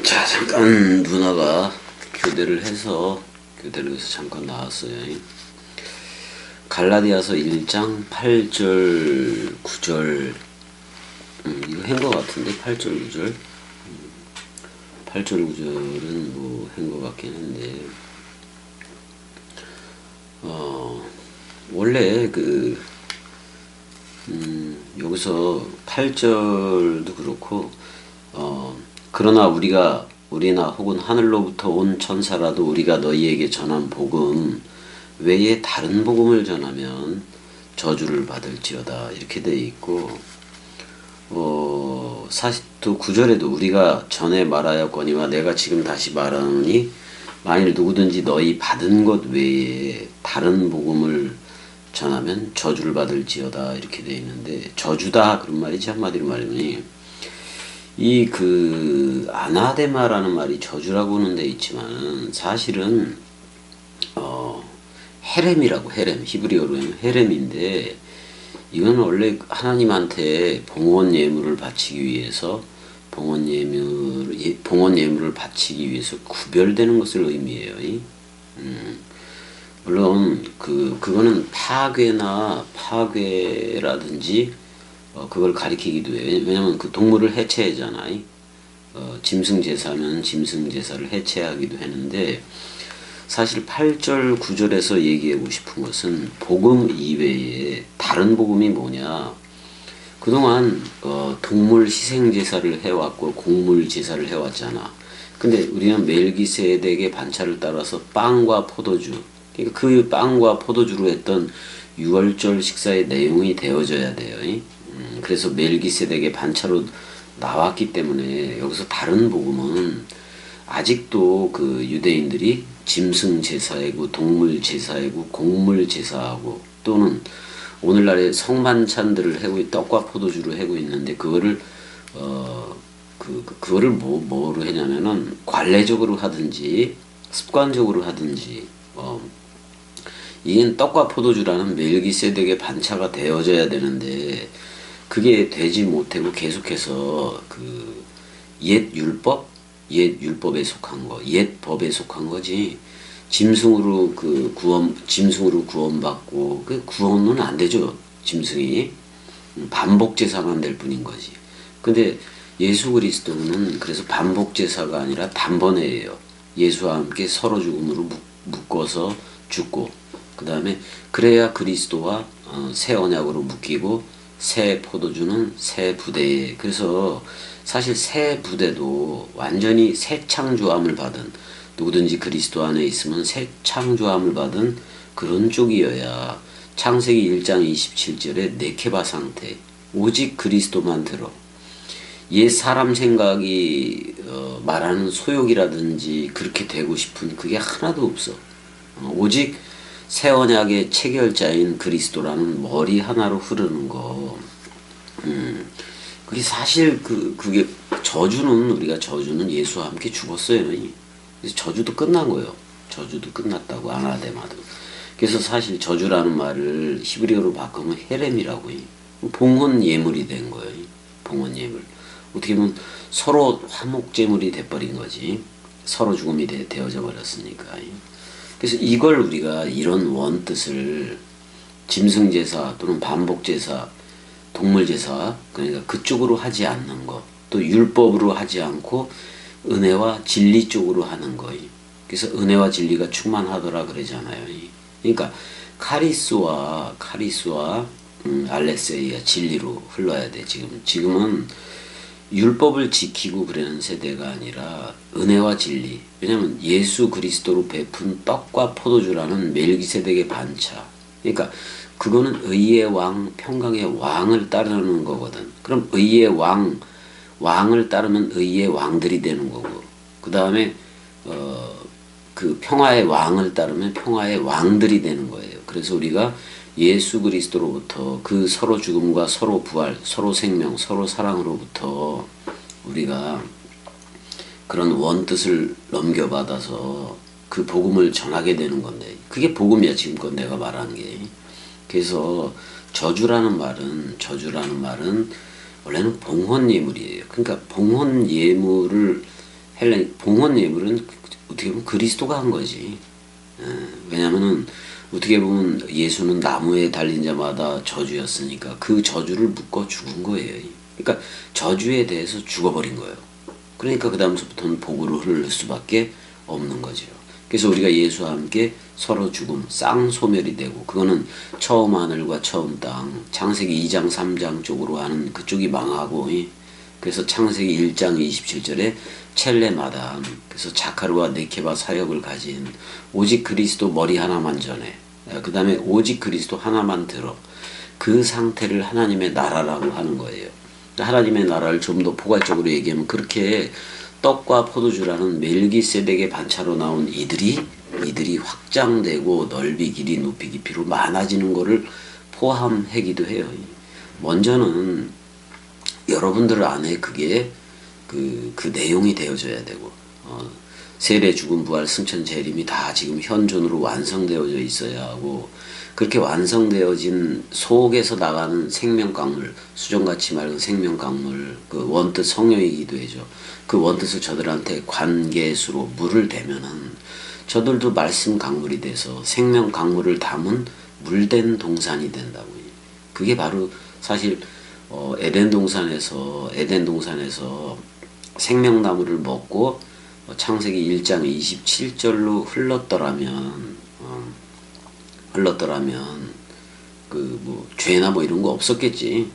자, 잠깐 누나가 교대를 해서 잠깐 나왔어요. 갈라디아서 1장 8절 9절 이거 한 거 같은데 8절 9절 8절 9절은 뭐 한 거 같긴 한데 원래 여기서 8절도 그렇고 그러나 우리나 혹은 하늘로부터 온 천사라도 우리가 너희에게 전한 복음 외에 다른 복음을 전하면 저주를 받을지어다 이렇게 돼 있고 사실 또 9절에도 우리가 전에 말하였거니와 내가 지금 다시 말하노니 만일 누구든지 너희 받은 것 외에 다른 복음을 전하면 저주를 받을지어다 이렇게 돼 있는데 저주다 그런 말이지. 한마디로 말하면 이 아나데마라는 말이 저주라고는 돼 있지만 사실은 헤렘이라고 헤렘 히브리어로는 헤렘인데 이건 원래 하나님한테 봉헌 예물을 바치기 위해서 봉헌 예물을 바치기 위해서 구별되는 것을 의미해요. 물론 그거는 파괴라든지 그걸 가리키기도 해요. 왜냐면 그 동물을 해체하잖아. 짐승 제사는 짐승 제사를 해체하기도 하는데 사실 8절 9절에서 얘기하고 싶은 것은 복음 이외에 다른 복음이 뭐냐. 그동안 동물 희생 제사를 해왔고 곡물 제사를 해왔잖아. 근데 우리는 멜기세덱의 반차를 따라서 빵과 포도주, 그러니까 그 빵과 포도주로 했던 유월절 식사의 내용이 되어져야 돼요. 그래서 멜기세덱의 반차로 나왔기 때문에 여기서 다른 복음은 아직도 그 유대인들이 짐승 제사이고 동물 제사이고 곡물 제사하고 또는 오늘날의 성만찬들을 하고 떡과 포도주로 하고 있는데 그거를 그거를 뭐로 했냐면은 관례적으로 하든지 습관적으로 하든지 이게 떡과 포도주라는 멜기세덱의 반차가 되어져야 되는데 그게 되지 못하고 계속해서 옛 율법에 속한 거, 옛 법에 속한 거지. 짐승으로 짐승으로 구원받고 그 구원은 안 되죠. 짐승이 반복 제사만 될 뿐인 거지. 근데 예수 그리스도는 그래서 반복 제사가 아니라 단번에예요. 예수와 함께 서로 죽음으로 묶어서 죽고 그 다음에 그래야 그리스도와 새 언약으로 묶이고 새 포도주는 새 부대에. 그래서 사실 새 부대도 완전히 새 창조함을 받은, 누구든지 그리스도 안에 있으면 새 창조함을 받은 그런 쪽이어야 창세기 1장 27절에 네케바 상태, 오직 그리스도만 들어. 옛 사람 생각이 말하는 소욕이라든지 그렇게 되고 싶은 그게 하나도 없어. 오직 새 언약의 체결자인 그리스도라는 머리 하나로 흐르는 거. 그게 사실 그게 저주는 예수와 함께 죽었어요. 그래서 저주도 끝난 거예요. 저주도 끝났다고 아나데마도. 그래서 사실 저주라는 말을 히브리어로 바꾸면 헤렘이라고 봉헌 예물이 된 거예요. 봉헌 예물. 어떻게 보면 서로 화목제물이 돼버린 거지. 서로 죽음이 되어져 버렸으니까. 그래서 이걸 우리가 이런 원뜻을 짐승제사 또는 반복제사, 동물제사, 그러니까 그쪽으로 하지 않는 거, 또 율법으로 하지 않고 은혜와 진리 쪽으로 하는 거. 그래서 은혜와 진리가 충만하더라 그러잖아요. 그러니까 카리스와 알레세이아 진리로 흘러야 돼. 지금은 율법을 지키고 그러는 세대가 아니라 은혜와 진리. 왜냐면 예수 그리스도로 베푼 떡과 포도주라는 멜기세덱의 반차. 그러니까 그거는 의의 왕, 평강의 왕을 따르는 거거든. 그럼 의의 왕을 따르면 의의 왕들이 되는 거고, 그 다음에 그 평화의 왕을 따르면 평화의 왕들이 되는 거예요. 그래서 우리가 예수 그리스도로부터 그 서로 죽음과 서로 부활, 서로 생명, 서로 사랑으로부터 우리가 그런 원뜻을 넘겨받아서 그 복음을 전하게 되는 건데, 그게 복음이야. 지금껏 내가 말한 게. 그래서 저주라는 말은 원래는 봉헌 예물이에요. 그러니까 봉헌 예물을 봉헌 예물은 어떻게 보면 그리스도가 한 거지. 왜냐면은 어떻게 보면 예수는 나무에 달린 자마다 저주였으니까 그 저주를 묶어 죽은 거예요. 그러니까 저주에 대해서 죽어버린 거예요. 그러니까 그 다음서부터는 복으로 흐를 수밖에 없는 거죠. 그래서 우리가 예수와 함께 서로 죽음, 쌍소멸이 되고, 그거는 처음 하늘과 처음 땅, 창세기 2장 3장 쪽으로 하는 그쪽이 망하고, 그래서 창세기 1장 27절에 첼레마담, 그래서 자카르와 네케바 사역을 가진 오직 그리스도 머리 하나만 전해, 그 다음에 오직 그리스도 하나만 들어, 그 상태를 하나님의 나라라고 하는 거예요. 하나님의 나라를 좀 더 포괄적으로 얘기하면 그렇게 떡과 포도주라는 멜기세덱의 반차로 나온 이들이 확장되고 넓이 길이 높이 깊이로 많아지는 것을 포함하기도 해요. 먼저는 여러분들 안에 그게 그 내용이 되어져야 되고, 세례 죽음 부활 승천 재림이 다 지금 현존으로 완성되어져 있어야 하고, 그렇게 완성되어진 속에서 나가는 생명강물, 수정같이 맑은 생명강물, 그 원뜻 성령이기도 해죠. 그 원뜻을 저들한테 관계수로 물을 대면은 저들도 말씀 강물이 돼서 생명 강물을 담은 물된 동산이 된다고요. 그게 바로 사실 에덴 동산에서 생명나무를 먹고 창세기 1장 27절로 흘렀더라면 그 뭐 죄나 뭐 이런 거 없었겠지.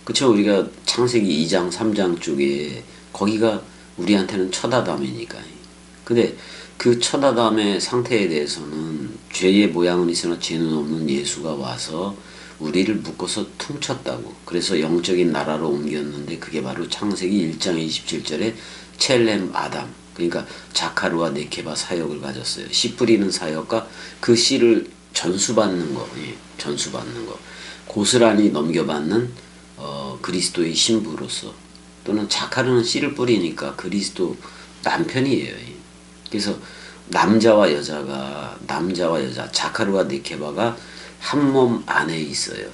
그쵸. 우리가 창세기 2장 3장 쪽에 거기가 우리한테는 첫 아담이니까. 근데 그 첫 아담의 상태에 대해서는 죄의 모양은 있으나 죄는 없는 예수가 와서 우리를 묶어서 퉁쳤다고. 그래서 영적인 나라로 옮겼는데 그게 바로 창세기 1장 27절에 첼렘 아담, 그러니까 자카르와 네케바 사역을 가졌어요. 씨 뿌리는 사역과 그 씨를 전수받는 거, 전수받는 거, 고스란히 넘겨받는 그리스도의 신부로서, 또는 자카르는 씨를 뿌리니까 그리스도 남편이에요. 그래서 남자와 여자, 자카르와 네케바가 한 몸 안에 있어요.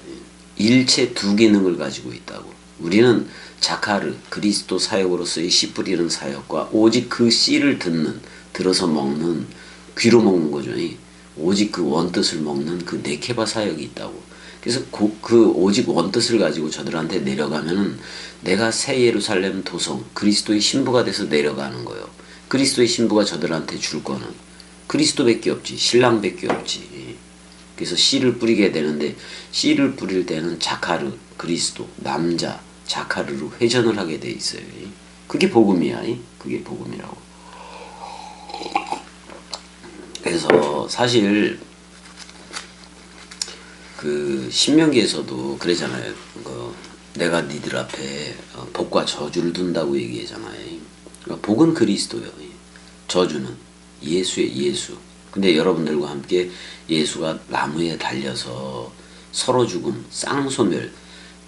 일체 두 기능을 가지고 있다고. 우리는 자카르, 그리스도 사역으로서의 씨 뿌리는 사역과 오직 그 씨를 들어서 먹는, 귀로 먹는 거죠. 오직 그 원뜻을 먹는 그 네케바 사역이 있다고. 그래서 그 오직 원뜻을 가지고 저들한테 내려가면은 내가 새 예루살렘 도성, 그리스도의 신부가 돼서 내려가는 거예요. 그리스도의 신부가 저들한테 줄 거는 그리스도밖에 없지, 신랑밖에 없지. 그래서 씨를 뿌리게 되는데, 씨를 뿌릴 때는 자카르, 그리스도, 남자, 자카르로 회전을 하게 돼 있어요. 그게 복음이야. 그게 복음이라고. 그래서 사실 그 신명기에서도 그러잖아요. 내가 니들 앞에 복과 저주를 둔다고 얘기하잖아요. 그러니까 복은 그리스도요. 저주는 예수. 근데 여러분들과 함께 예수가 나무에 달려서 서로 죽음, 쌍소멸,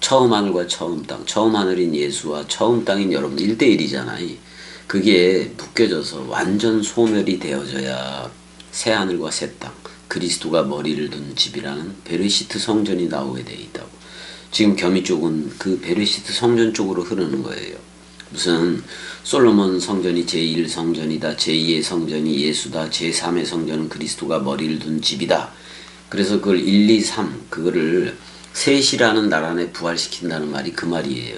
처음 하늘과 처음 땅, 처음 하늘인 예수와 처음 땅인 여러분 1대1이잖아요. 그게 묶여져서 완전 소멸이 되어져야 새 하늘과 새 땅, 그리스도가 머리를 둔 집이라는 베레시트 성전이 나오게 돼 있다고. 지금 겸이 쪽은 그 베레시트 성전 쪽으로 흐르는 거예요. 무슨 솔로몬 성전이 제1성전이다, 제2의 성전이 예수다, 제3의 성전은 그리스도가 머리를 둔 집이다. 그래서 그걸 1, 2, 3 그거를 셋이라는 나라에 부활시킨다는 말이 그 말이에요.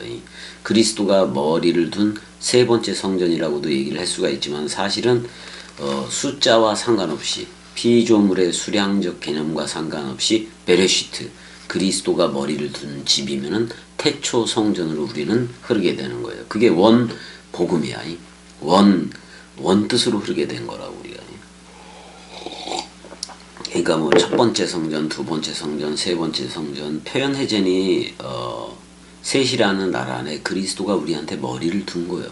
그리스도가 머리를 둔 세 번째 성전이라고도 얘기를 할 수가 있지만, 사실은 숫자와 상관없이, 피조물의 수량적 개념과 상관없이 베레시트, 그리스도가 머리를 둔 집이면은 태초 성전으로 우리는 흐르게 되는 거예요. 그게 원 복음이야. 원 뜻으로 흐르게 된 거라고 우리가. 그러니까 뭐 첫 번째 성전, 두 번째 성전, 세 번째 성전, 표현 해전이 셋이라는 나라 안에 그리스도가 우리한테 머리를 둔 거예요.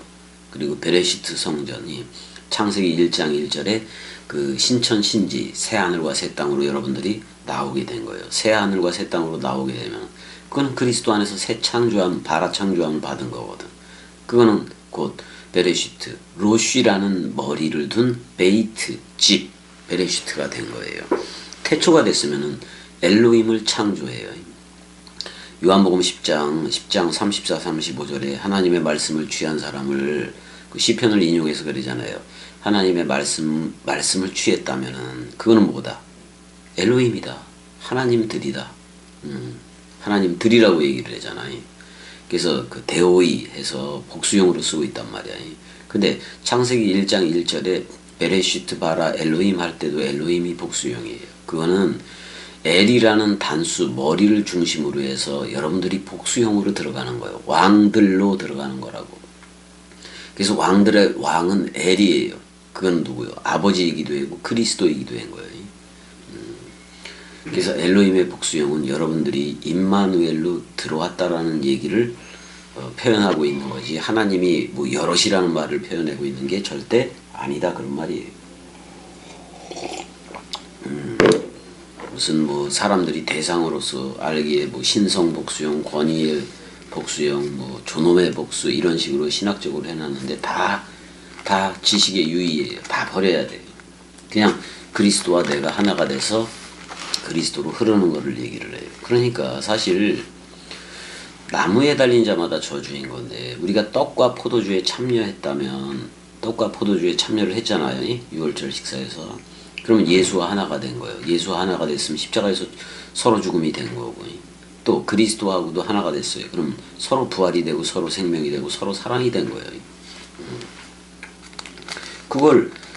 그리고 베레시트 성전이 창세기 1장 1절에 그 신천 신지 새 하늘과 새 땅으로 여러분들이 나오게 된 거예요. 새 하늘과 새 땅으로 나오게 되면 그거는 그리스도 안에서 새 창조함, 바라 창조함을 받은 거거든. 그거는 곧 베레시트, 로쉬라는 머리를 둔 베이트, 집, 베레시트가 된 거예요. 태초가 됐으면은 엘로힘을 창조해요. 요한복음 10장 34, 35절에 하나님의 말씀을 취한 사람을 그 시편을 인용해서 그러잖아요. 하나님의 말씀을 취했다면은 그거는 뭐다? 엘로힘이다. 하나님들이다. 하나님들이라고 얘기를 하잖아요. 그래서 그 데오이 해서 복수형으로 쓰고 있단 말이야. 근데 창세기 1장 1절에 베레시트 바라 엘로힘 할 때도 엘로힘이 복수형이에요. 그거는 엘이라는 단수 머리를 중심으로 해서 여러분들이 복수형으로 들어가는 거예요. 왕들로 들어가는 거라고. 그래서 왕들의 왕은 엘이에요. 그건 누구요? 아버지이기도 하고 그리스도이기도 한 거예요. 그래서 엘로힘의 복수형은 여러분들이 임마누엘로 들어왔다라는 얘기를 표현하고 있는 거지, 하나님이 뭐 여럿이라는 말을 표현하고 있는 게 절대 아니다 그런 말이에요. 무슨 뭐 사람들이 대상으로서 알기에 뭐 신성 복수형, 권위의 복수형, 뭐 존엄의 복수 이런 식으로 신학적으로 해놨는데 다 지식의 유의예요. 다 버려야 돼요. 그냥 그리스도와 내가 하나가 돼서 그리스도로 흐르는 거를 얘기를 해요. 그러니까 사실 나무에 달린 자마다 저주인 건데, 우리가 떡과 포도주에 참여했다면, 떡과 포도주에 참여를 했잖아요. 6월절 식사에서. 그러면 예수와 하나가 된 거예요. 예수와 하나가 됐으면 십자가에서 서로 죽음이 된 거고, 또 그리스도하고도 하나가 됐어요. 그럼 서로 부활이 되고 서로 생명이 되고 서로 사랑이 된 거예요. 그거를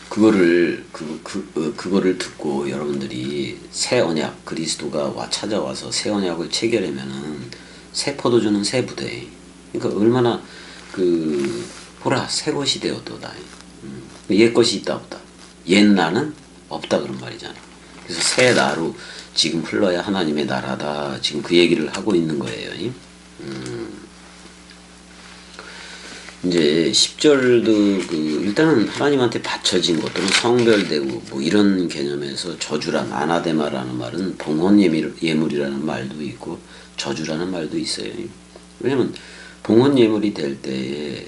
듣고 여러분들이 새 언약, 그리스도가 찾아와서 새 언약을 체결하면은 새 포도주는 새 부대. 그러니까 얼마나 보라 새 것이 되었도다. 옛 것이 있다 없다. 옛 나는 없다 그런 말이잖아. 그래서 새 나로 지금 흘러야 하나님의 나라다. 지금 그 얘기를 하고 있는 거예요. 이제 10절도 일단은 하나님한테 바쳐진 것들은 성별되고 뭐 이런 개념에서 저주란 아나데마라는 말은 봉헌 예물이라는 말도 있고 저주라는 말도 있어요. 왜냐면 봉헌 예물이 될 때에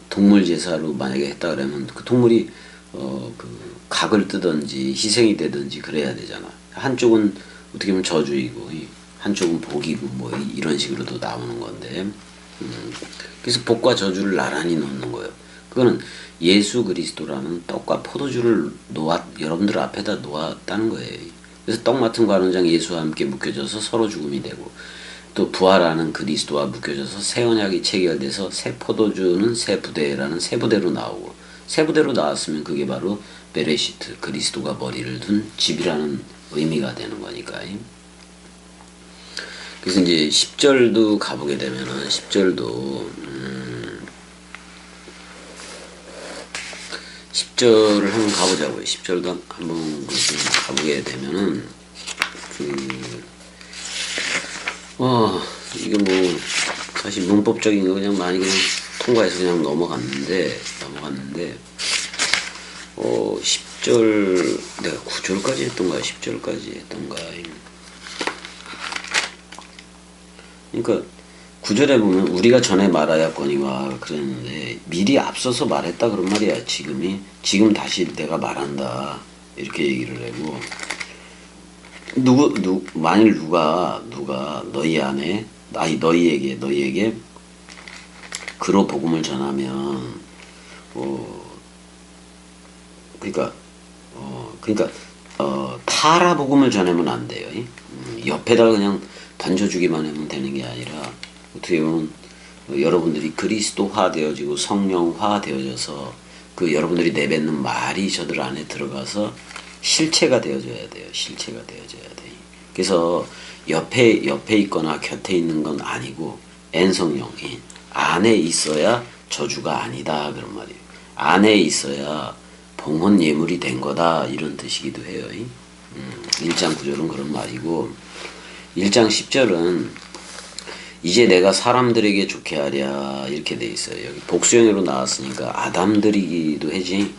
동물 제사로 만약에 했다 그러면 그 동물이 각을 뜨든지 희생이 되든지 그래야 되잖아. 한쪽은 어떻게 보면 저주이고 한쪽은 복이고 뭐 이런 식으로도 나오는 건데, 그래서 복과 저주를 나란히 놓는 거예요. 그거는 예수 그리스도라는 떡과 포도주를 여러분들 앞에다 놓았다는 거예요. 그래서 떡 맡은 관원장 예수와 함께 묶여져서 서로 죽음이 되고, 또 부활하는 그리스도와 묶여져서 새 언약이 체결돼서 새 포도주는 새 부대라는 새 부대로 나오고, 새 부대로 나왔으면 그게 바로 베레시트, 그리스도가 머리를 둔 집이라는 의미가 되는 거니까. 그래서 이제 10절도 가보게 되면은 10절을 한번 가보자고요. 10절도 한번 가보게 되면은 이게 뭐 사실 문법적인 거 그냥 많이 그냥 통과해서 그냥 넘어갔는데 10절 내가 9절까지 했던가 10절까지 했던가. 그러니까 9절에 보면 우리가 전에 말하였거니와 그랬는데 미리 앞서서 말했다 그런 말이야. 지금 다시 내가 말한다 이렇게 얘기를 하고, 만일 누가 너희 안에 너희에게 그로 복음을 전하면 타라 복음을 전하면 안 돼요. 옆에다가 그냥 던져주기만 하면 되는 게 아니라 어떻게 보면 여러분들이 그리스도화 되어지고 성령화 되어져서 그 여러분들이 내뱉는 말이 저들 안에 들어가서 실체가 되어져야 돼요. 실체가 되어져야 돼. 그래서 옆에 있거나 곁에 있는 건 아니고 N성령이 안에 있어야 저주가 아니다 그런 말이에요. 안에 있어야 봉헌 예물이 된 거다 이런 뜻이기도 해요. 1장 9절은 그런 말이고, 1장 10절은 이제 내가 사람들에게 좋게 하랴 이렇게 돼 있어요. 여기 복수형으로 나왔으니까 아담들이기도 하지.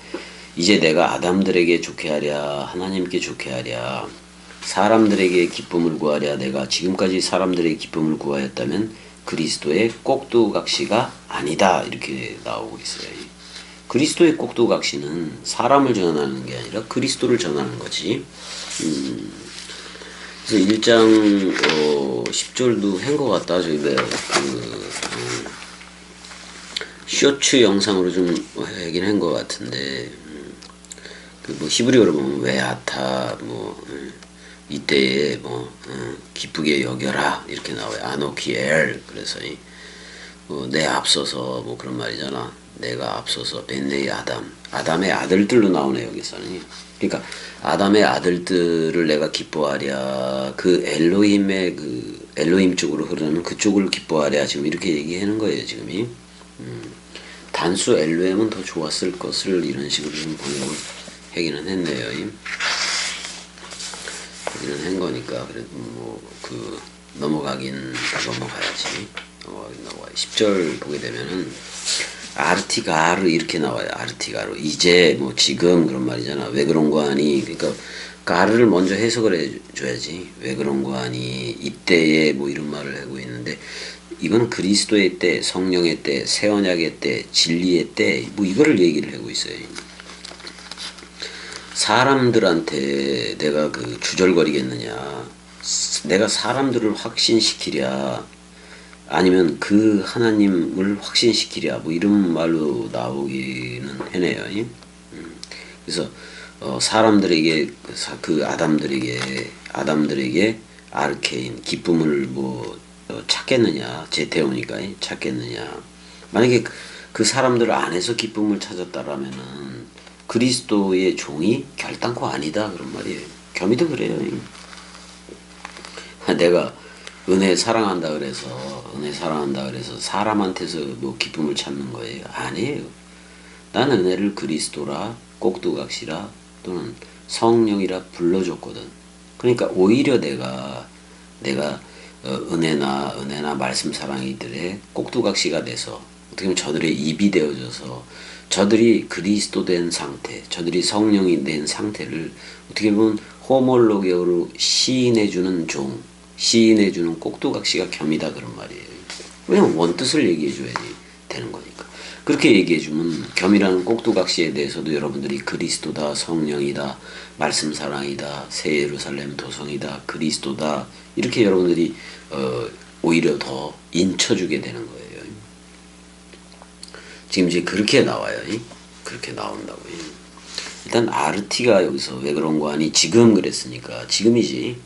이제 내가 아담들에게 좋게 하랴, 하나님께 좋게 하랴, 사람들에게 기쁨을 구하랴. 내가 지금까지 사람들에게 기쁨을 구하였다면 그리스도의 꼭두각시가 아니다 이렇게 나오고 있어요. 그리스도의 꼭두각시는 사람을 전하는 게 아니라 그리스도를 전하는 거지. 그래서 1장 10절도 한 것 같다. 저기 쇼츠 영상으로 좀 하긴 한 것 같은데, 그 뭐 히브리어로 보면 웨아타 이때에 기쁘게 여겨라 이렇게 나와요. 아노키엘. 그래서 내 앞서서 뭐 그런 말이잖아. 내가 앞서서 벤네이 아담의 아들들로 나오네 여기서는. 그러니까 아담의 아들들을 내가 기뻐하랴, 그 엘로힘의 그 엘로힘 쪽으로 흐르는 그쪽을 기뻐하랴, 지금 이렇게 얘기하는 거예요 지금이. 단수 엘로힘은 더 좋았을 것을 이런 식으로 좀 번역을 하기는 했네요. 하기는 한 거니까 그래도 넘어가야지. 10절 보게 되면은 아르티가르 이렇게 나와요. 아르티가르, 이제 지금 그런 말이잖아. 왜 그런 거 아니? 그러니까 가르를 먼저 해석을 해줘야지. 왜 그런 거 아니? 이때에 이런 말을 하고 있는데, 이거는 그리스도의 때, 성령의 때, 새 언약의 때, 진리의 때, 이거를 얘기를 하고 있어요. 사람들한테 내가 주절거리겠느냐? 내가 사람들을 확신시키랴, 아니면 그 하나님을 확신시키랴, 이런 말로 나오기는 해네요. 그래서 사람들에게 그 아담들에게 아르케인 기쁨을 찾겠느냐, 제테오니까 찾겠느냐. 만약에 그 사람들 안에서 기쁨을 찾았다라면은 그리스도의 종이 결단코 아니다 그런 말이에요. 겸이도 그래요. 내가 은혜 사랑한다 그래서 사람한테서 기쁨을 찾는 거예요? 아니에요. 나는 은혜를 그리스도라, 꼭두각시라, 또는 성령이라 불러줬거든. 그러니까 오히려 내가 은혜나 말씀 사랑이들의 꼭두각시가 돼서, 어떻게 보면 저들의 입이 되어져서, 저들이 그리스도 된 상태, 저들이 성령이 된 상태를 어떻게 보면 호몰로게어로 시인해주는 종, 시인해주는 꼭두각시가 겸이다 그런 말이에요. 왜냐면 원뜻을 얘기해줘야지 되는 거니까. 그렇게 얘기해주면 겸이라는 꼭두각시에 대해서도 여러분들이 그리스도다, 성령이다, 말씀 사랑이다, 새 예루살렘 도성이다, 그리스도다, 이렇게 여러분들이 오히려 더 인쳐주게 되는 거예요. 지금 이제 그렇게 나와요. 그렇게 나온다고요. 일단 아르티가 여기서 왜 그런 거 아니? 지금 그랬으니까 지금이지.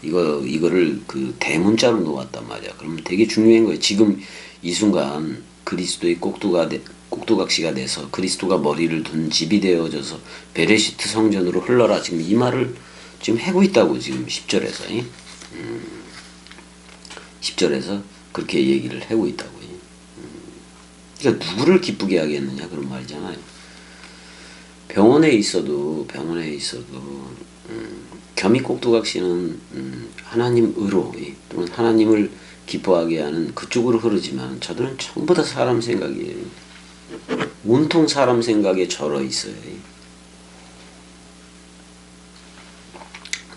이거를 그 대문자로 놓았단 말이야. 그러면 되게 중요한 거예요. 지금 이 순간 그리스도의 꼭두각시가 돼서 그리스도가 머리를 둔 집이 되어져서 베레시트 성전으로 흘러라. 지금 이 말을 지금 하고 있다고 지금 10절에서 10절에서 그렇게 얘기를 하고 있다고. 그러니까 누구를 기쁘게 하겠느냐 그런 말이잖아요. 병원에 있어도 겸이 꼭두각시는 하나님으로 또는 하나님을 기뻐하게 하는 그쪽으로 흐르지만, 저들은 전부 다 사람 생각이에요. 온통 사람 생각에 절어 있어요.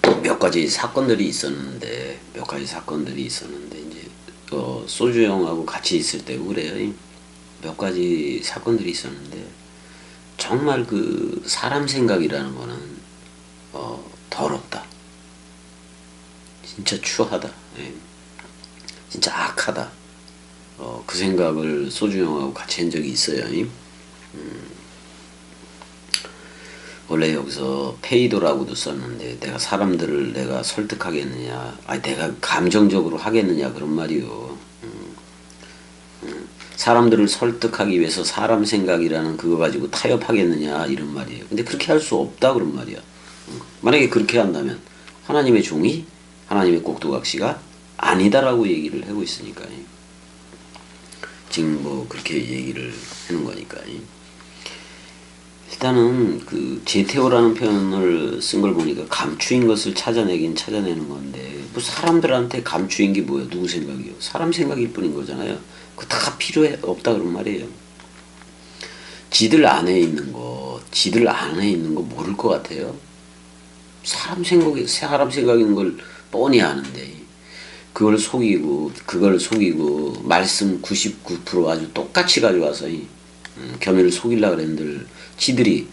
또 몇 가지 사건들이 있었는데 이제 소주 형하고 같이 있을 때고 그래요. 몇 가지 사건들이 있었는데 정말 그 사람 생각이라는 거는 더럽다. 진짜 추하다. 진짜 악하다. 그 생각을 소주 형하고 같이 한 적이 있어요. 원래 여기서 페이도라고도 썼는데, 내가 사람들을 내가 설득하겠느냐, 내가 감정적으로 하겠느냐 그런 말이요. 사람들을 설득하기 위해서 사람 생각이라는 그거 가지고 타협하겠느냐 이런 말이에요. 근데 그렇게 할 수 없다 그런 말이야. 만약에 그렇게 한다면 하나님의 종이 하나님의 꼭두각시가 아니다라고 얘기를 하고 있으니까, 지금 그렇게 얘기를 하는 거니까. 일단은 그 제테오라는 표현을 쓴 걸 보니까 감추인 것을 찾아내는 건데, 사람들한테 감추인 게 뭐야? 누구 생각이요? 사람 생각일 뿐인 거잖아요. 그거 다 필요해 없다 그런 말이에요. 지들 안에 있는 거 모를 것 같아요. 사람 생각인 걸 뻔히 아는데 그걸 속이고 말씀 99% 아주 똑같이 가져와서 겸이를 속이려고 그랬는데, 지들이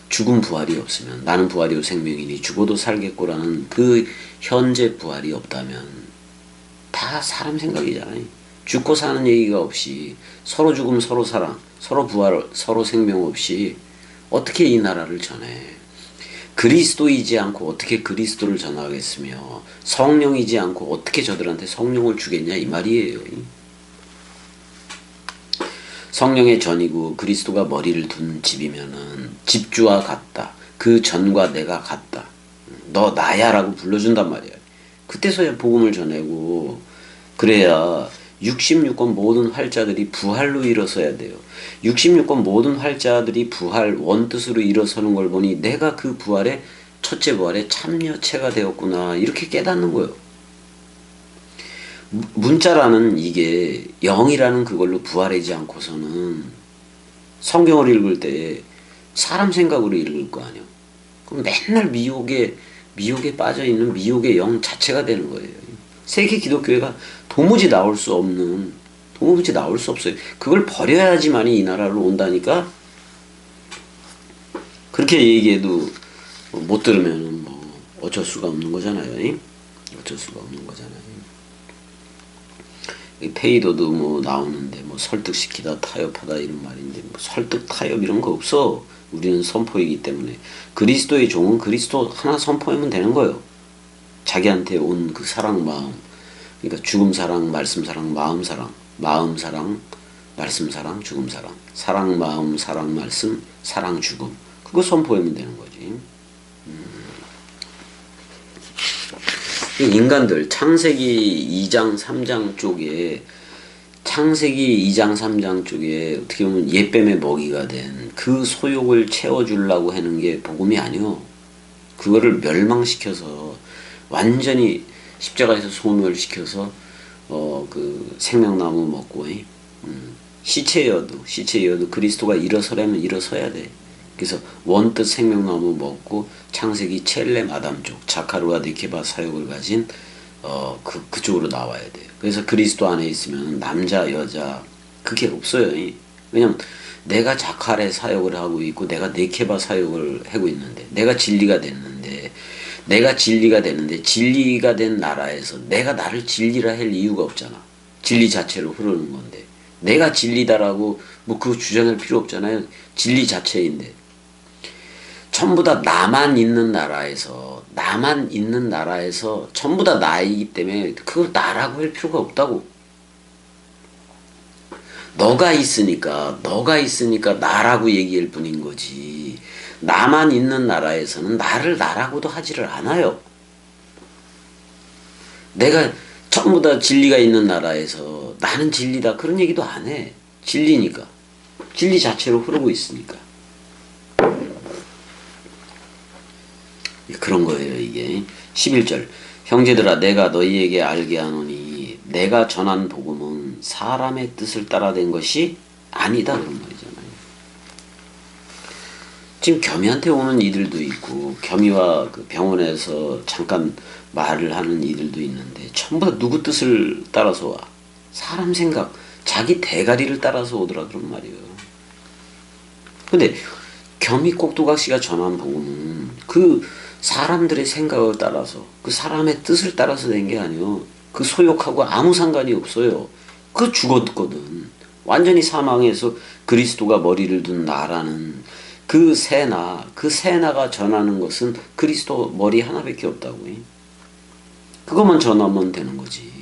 죽음 부활이 없으면 나는 부활이요 생명이니 죽어도 살겠고라는 그 현재 부활이 없다면 다 사람 생각이잖아요. 죽고 사는 얘기가 없이 서로 죽음 서로 사랑 서로 부활 서로 생명 없이 어떻게 이 나라를 전해. 그리스도이지 않고 어떻게 그리스도를 전하겠으며 성령이지 않고 어떻게 저들한테 성령을 주겠냐 이 말이에요. 성령의 전이고 그리스도가 머리를 둔 집이면은 집주와 같다. 그 전과 내가 같다. 너 나야 라고 불러준단 말이야. 그때서야 복음을 전하고 그래야 66권 모든 활자들이 부활로 일어서야 돼요. 66권 모든 활자들이 부활 원뜻으로 일어서는 걸 보니 내가 그 부활의 첫째 부활의 참여체가 되었구나 이렇게 깨닫는 거예요. 문자라는 이게 영이라는 그걸로 부활하지 않고서는 성경을 읽을 때 사람 생각으로 읽을 거 아니에요. 그럼 맨날 미혹에 빠져있는 미혹의 영 자체가 되는 거예요. 세계 기독교회가 도무지 나올 수 없어요. 그걸 버려야지만이 이 나라로 온다니까. 그렇게 얘기해도 못 들으면 뭐 어쩔 수가 없는 거잖아요. 어쩔 수가 없는 거잖아요. 페이더도 뭐 나오는데 뭐 설득시키다 타협하다 이런 말인데 뭐 설득 타협 이런 거 없어. 우리는 선포이기 때문에 그리스도의 종은 그리스도 하나 선포하면 되는 거예요. 자기한테 온 그 사랑 마음, 그러니까 죽음 사랑, 말씀 사랑, 마음 사랑, 말씀 사랑, 죽음 사랑, 사랑 마음, 사랑 말씀, 사랑 죽음, 그거 선포하면 되는 거지. 인간들 창세기 2장 3장 쪽에 창세기 2장 3장 쪽에 어떻게 보면 옛뱀의 먹이가 된 그 소욕을 채워주려고 하는 게 복음이 아니요. 그거를 멸망시켜서 완전히 십자가에서 소멸시켜서 그 생명나무 먹고 시체여도 그리스도가 일어서려면 일어서야 돼. 그래서 원뜻 생명나무 먹고 창세기 첼렘 아담 쪽 자카르와 니케바 사역을 가진 그쪽으로 나와야 돼요. 그래서 그리스도 안에 있으면 남자 여자 그게 없어요. 왜냐면 내가 자칼의 사역을 하고 있고 내가 니케바 사역을 하고 있는데 내가 진리가 됐는데 진리가 된 나라에서 내가 나를 진리라 할 이유가 없잖아. 진리 자체로 흐르는 건데 내가 진리다라고 뭐 그거 주장할 필요 없잖아요. 진리 자체인데 전부 다 나만 있는 나라에서 전부 다 나이기 때문에 그걸 나라고 할 필요가 없다고. 너가 있으니까 나라고 얘기할 뿐인 거지. 나만 있는 나라에서는 나를 나라고도 하지를 않아요. 내가 전부 다 진리가 있는 나라에서 나는 진리다 그런 얘기도 안 해. 진리니까. 진리 자체로 흐르고 있으니까. 그런 거예요 이게. 11절 형제들아 내가 너희에게 알게 하노니 내가 전한 복음은 사람의 뜻을 따라 된 것이 아니다 그런 말이잖아요. 지금 겸이한테 오는 이들도 있고 겸이와 그 병원에서 잠깐 말을 하는 이들도 있는데 전부 다 누구 뜻을 따라서 와. 사람 생각 자기 대가리를 따라서 오더라 그런 말이에요. 근데 겸이 꼭두각시가 전한 복음은 그 사람들의 생각을 따라서 그 사람의 뜻을 따라서 된 게 아니요. 그 소욕하고 아무 상관이 없어요. 그 죽었거든. 완전히 사망해서 그리스도가 머리를 둔 나라는 그 새나가 전하는 것은 그리스도 머리 하나밖에 없다고. 그것만 전하면 되는 거지.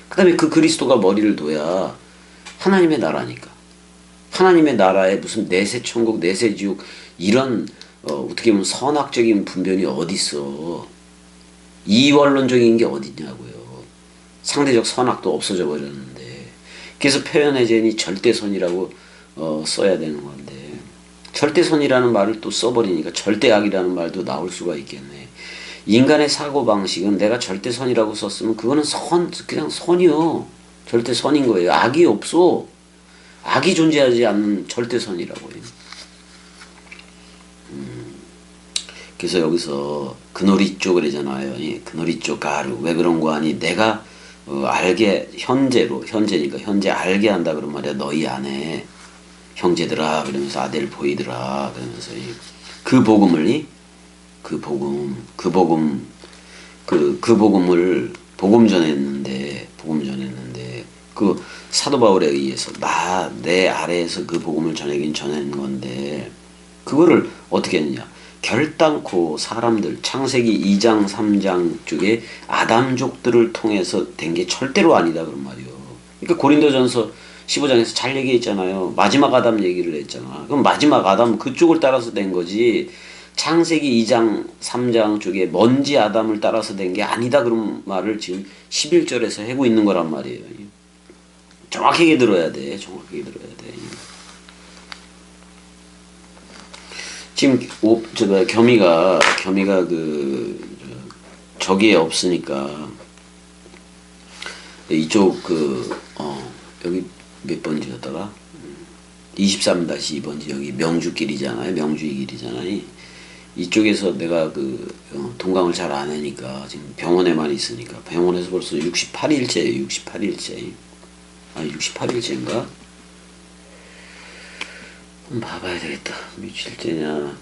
그 다음에 그 그리스도가 머리를 둬야 하나님의 나라니까. 하나님의 나라에 무슨 내세천국 내세지옥 이런 어떻게 보면 선악적인 분별이 어딨어. 이원론적인 게 어딨냐고요. 상대적 선악도 없어져 버렸는데. 그래서 표현의 제인이 절대선이라고 써야 되는 건데 절대선이라는 말을 또 써버리니까 절대악이라는 말도 나올 수가 있겠네. 인간의 사고방식은 내가 절대선이라고 썼으면 그거는 그냥 선이요. 절대선인 거예요. 악이 없어. 악이 존재하지 않는 절대선이라고요. 그래서 여기서 그노리 쪽 그러잖아요. 그노리 쪽 가루. 왜 그런 거 아니? 내가 알게 현재니까 현재 알게 한다 그런 말이야. 너희 안에 형제들아 그러면서 아델 보이더라 그러면서 그 복음을 그 복음 그 복음 전했는데, 그 사도 바울에 의해서 내 아래에서 그 복음을 전하긴 건데, 그거를 어떻게 했느냐. 결단코 사람들, 창세기 2장, 3장 쪽에 아담족들을 통해서 된 게 절대로 아니다, 그런 말이요. 그러니까 고린도전서 15장에서 잘 얘기했잖아요. 마지막 아담 얘기를 했잖아. 그럼 마지막 아담 그쪽을 따라서 된 거지. 창세기 2장, 3장 쪽에 먼지 아담을 따라서 된 게 아니다, 그런 말을 지금 11절에서 하고 있는 거란 말이에요. 정확하게 들어야 돼. 정확하게 들어야 돼. 지금 겸이가 저기에 없으니까 이쪽 여기 몇 번지였다가 23-2번지 여기 명주길이잖아요. 명주의 길이잖아요. 이쪽에서 내가 동강을 잘 안 하니까 지금 병원에만 있으니까 병원에서 벌써 68일째예요. 68일째. 아, 68일째인가? 한번 봐봐야 되겠다. 며칠째냐.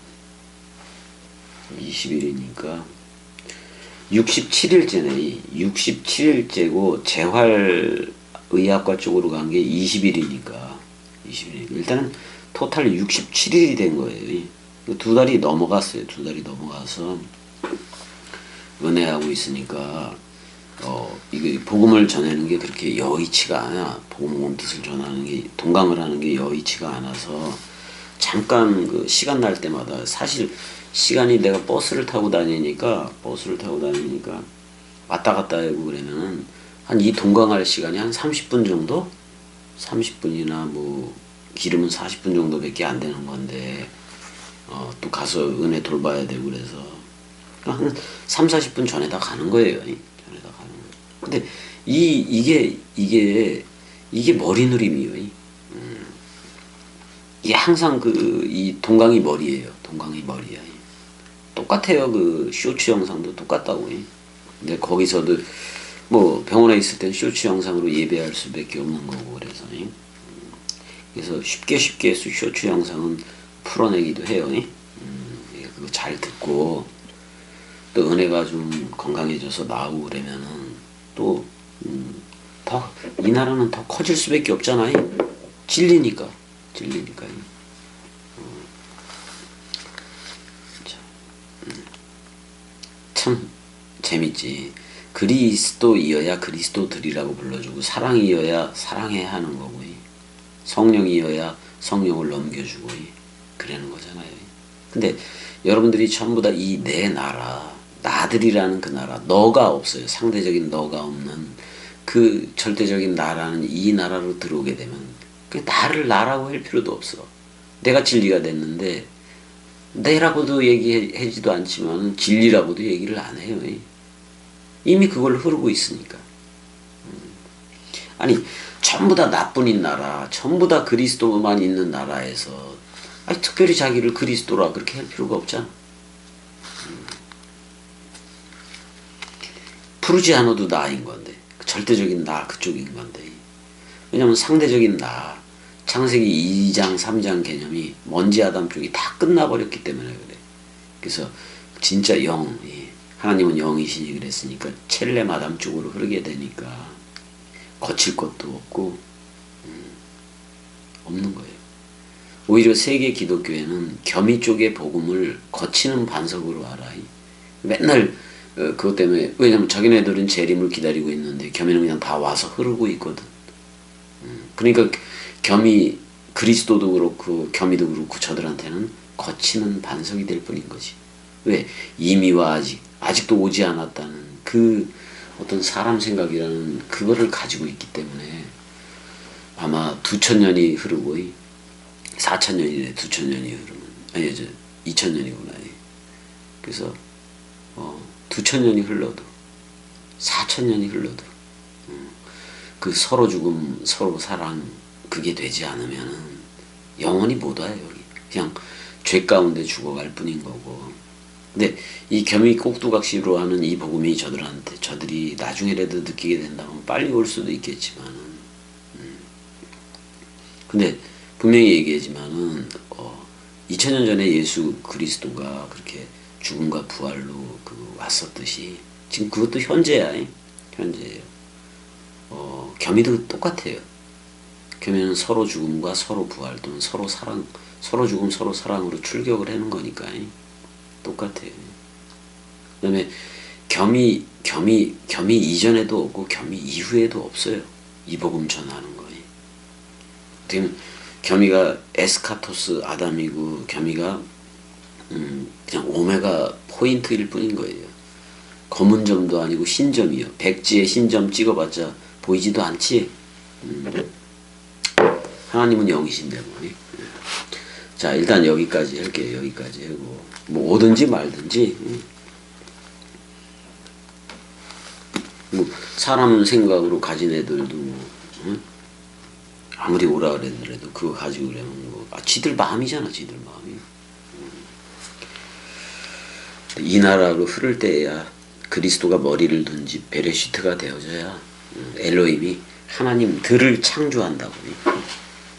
20일이니까 67일째네. 67일째고 재활의학과 쪽으로 간 게 20일이니까 20일. 일단은 토탈 67일이 된 거예요. 2달이 넘어갔어요. 2달이 넘어가서 은혜하고 있으니까 이거 복음을 전하는 게 그렇게 여의치가 않아. 복음 뜻을 전하는 게, 동강을 하는 게 여의치가 않아서 잠깐 시간 날 때마다, 사실 시간이 내가 버스를 타고 다니니까 왔다 갔다 하고 그러면은 한 이 동강할 시간이 한 30분 정도? 30분이나 뭐 길으면 40분 정도밖에 안 되는 건데 또 가서 은혜 돌봐야 되고 그래서 한 3-40분 전에다 가는 거예요. 전에다 가는 거예요. 근데 이게 머리누림이에요. 이게 항상 이 동강이 머리예요. 동강이 머리야. 똑같아요. 쇼츠 영상도 똑같다고. 근데 거기서도 뭐 병원에 있을 땐 쇼츠 영상으로 예배할 수밖에 없는 거고 그래서 쉽게 쇼츠 영상은 풀어내기도 해요. 그거 잘 듣고 또 은혜가 좀 건강해져서 나오고 그러면은 또 더 이 나라는 더 커질 수밖에 없잖아요. 진리니까. 참 재밌지. 그리스도이어야 그리스도들이라고 불러주고, 사랑이어야 사랑해야 하는 거고, 성령이어야 성령을 넘겨주고 그러는 거잖아요. 근데 여러분들이 전부 다 이 내 나라, 나들이라는 그 나라, 너가 없어요. 상대적인 너가 없는 그 절대적인 나라는 이 나라로 들어오게 되면 나를 나라고 할 필요도 없어. 내가 진리가 됐는데 내라고도 얘기하지도 않지만 진리라고도 얘기를 안 해요. 이미 그걸로 흐르고 있으니까. 아니 전부 다 나뿐인 나라, 전부 다 그리스도만 있는 나라에서 특별히 자기를 그리스도라 그렇게 할 필요가 없잖아. 부르지 않아도 나인 건데, 절대적인 나 그쪽인 건데. 왜냐면 상대적인 나, 창세기 2장 3장 개념이 먼지 아담 쪽이 다 끝나버렸기 때문에 그래. 그래서 진짜 하나님은 영이시니 그랬으니까 첼렘 아담 쪽으로 흐르게 되니까 거칠 것도 없고 없는 거예요. 오히려 세계 기독교회는 겸이 쪽의 복음을 거치는 반석으로 알아. 맨날 그것 때문에, 왜냐면 자기네들은 재림을 기다리고 있는데 겸이는 그냥 다 와서 흐르고 있거든. 그러니까 겸이, 그리스도도 그렇고 겸이도 그렇고 저들한테는 거치는 반석이 될 뿐인 거지. 왜? 이미와 아직도 오지 않았다는 그 어떤 사람 생각이라는 그거를 가지고 있기 때문에 아마 2000년이 흐르고 4000년이네. 2000년이 흐르면, 아니 2000년이구나. 그래서 2000년이 흘러도 4000년이 흘러도 그 서로 죽음 서로 사랑 그게 되지 않으면은 영원히 못 와요. 여기 그냥 죄 가운데 죽어갈 뿐인 거고. 근데 이 겸이 꼭두각시로 하는 이 복음이 저들이 나중에라도 느끼게 된다면 빨리 올 수도 있겠지만은 근데 분명히 얘기하지만은 2000년 전에 예수 그리스도가 그렇게 죽음과 부활로 왔었듯이 지금 그것도 현재야. 현재예요. 겸이도 똑같아요. 겸이는 서로 죽음과 서로 부활 또는 서로 사랑, 서로 죽음 서로 사랑으로 출격을 하는 거니까 똑같아요. 그다음에 겸이 이전에도 없고 겸이 이후에도 없어요. 이 복음 전하는 거예요. 지금 겸이가 에스카토스 아담이고 겸이가 그냥 오메가 포인트일 뿐인 거예요. 검은 점도 아니고 흰점이요. 백지에 흰점 찍어봤자 보이지도 않지. 하나님은 영이신데 뭐니. 자, 일단 여기까지 할게요. 여기까지 하고 뭐 오든지 말든지. 뭐 사람 생각으로 가진 애들도 뭐 아무리 오라 그랬더라도 그거 가지고 그러면 뭐 지들 마음이잖아. 지들 마음이. 이 나라로 흐를 때야 그리스도가 머리를 둔 집 베레시트가 되어져야 엘로힘이 하나님들을 창조한다고.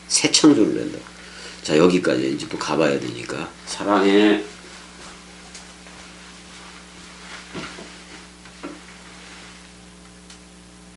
새 창조를 한다고. 자, 여기까지 이제 또 가봐야 되니까. 사랑해.